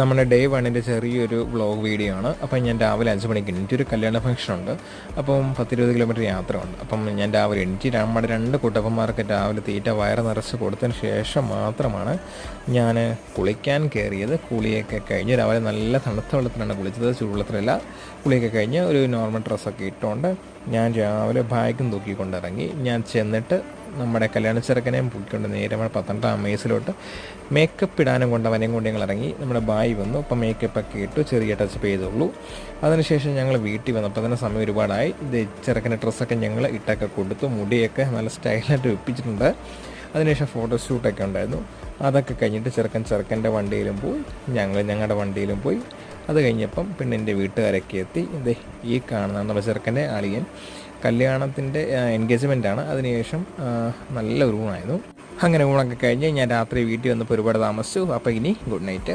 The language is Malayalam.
നമ്മുടെ ഡേ 1 ചെറിയൊരു വ്ളോഗ് വീഡിയോ ആണ്. അപ്പം ഞാൻ രാവിലെ 5 മണിക്ക് എനിക്കൊരു കല്യാണ ഫംഗ്ഷനുണ്ട്. അപ്പം 10-20 കിലോമീറ്റർ യാത്ര ഉണ്ട്. അപ്പം ഞാൻ രാവിലെ എനിക്ക് നമ്മുടെ 2 കുട്ടപ്പന്മാർക്ക് രാവിലെ തീറ്റ വയറ് നിറച്ച് കൊടുത്തതിന് ശേഷം മാത്രമാണ് ഞാൻ കുളിക്കാൻ കയറിയത്. കുളിയൊക്കെ കഴിഞ്ഞ് രാവിലെ നല്ല തണുത്ത വെള്ളത്തിലാണ് കുളിച്ചത്, ചൂടുവെള്ളത്തിലല്ല. കുളിയൊക്കെ കഴിഞ്ഞ് ഒരു നോർമൽ ഡ്രസ്സൊക്കെ ഇട്ടുകൊണ്ട് ഞാൻ രാവിലെ ബാഗും തൂക്കിക്കൊണ്ടിറങ്ങി. ഞാൻ ചെന്നിട്ട് നമ്മുടെ കല്യാണ ചെറുക്കനെയും പൊക്കിക്കൊണ്ട് നേരെ നമ്മൾ 12 മേസിലോട്ട് മേക്കപ്പ് ഇടാനും കൊണ്ട് അവനെയും കൊണ്ട് ഞങ്ങൾ ഇറങ്ങി. നമ്മുടെ ബായി വന്നു. അപ്പം മേക്കപ്പൊക്കെ ഇട്ടു, ചെറിയ ടച്ചപ്പ് ചെയ്തുള്ളൂ. അതിനുശേഷം ഞങ്ങൾ വീട്ടിൽ വന്നപ്പോൾ തന്നെ സമയം ഒരുപാടായി. ഇത് ചെറുക്കൻ്റെ ഡ്രസ്സൊക്കെ ഞങ്ങൾ ഇട്ടൊക്കെ കൊടുത്തു, മുടിയൊക്കെ നല്ല സ്റ്റൈലായിട്ട് വെപ്പിച്ചിട്ടുണ്ട്. അതിനുശേഷം ഫോട്ടോഷൂട്ടൊക്കെ ഉണ്ടായിരുന്നു. അതൊക്കെ കഴിഞ്ഞിട്ട് ചെറുക്കൻ്റെ വണ്ടിയിലും പോയി, ഞങ്ങൾ ഞങ്ങളുടെ വണ്ടിയിലും പോയി. അത് കഴിഞ്ഞപ്പം പെണ്ണിൻ്റെ വീട്ടുകാരൊക്കെ എത്തി. ഇതേ ഈ കാണുന്നതാണ് നമ്മുടെ ചെറുക്കൻ്റെ അളിയൻ. കല്യാണത്തിൻ്റെ എൻഗേജ്മെൻറ്റാണ്. അതിനുശേഷം നല്ല ഊണായിരുന്നു. അങ്ങനെ ഊണൊക്കെ കഴിഞ്ഞ് ഞാൻ രാത്രി വീട്ടിൽ വന്നപ്പോൾ ഒരുപാട് താമസിച്ചു. അപ്പോൾ ഇനി ഗുഡ് നൈറ്റ്.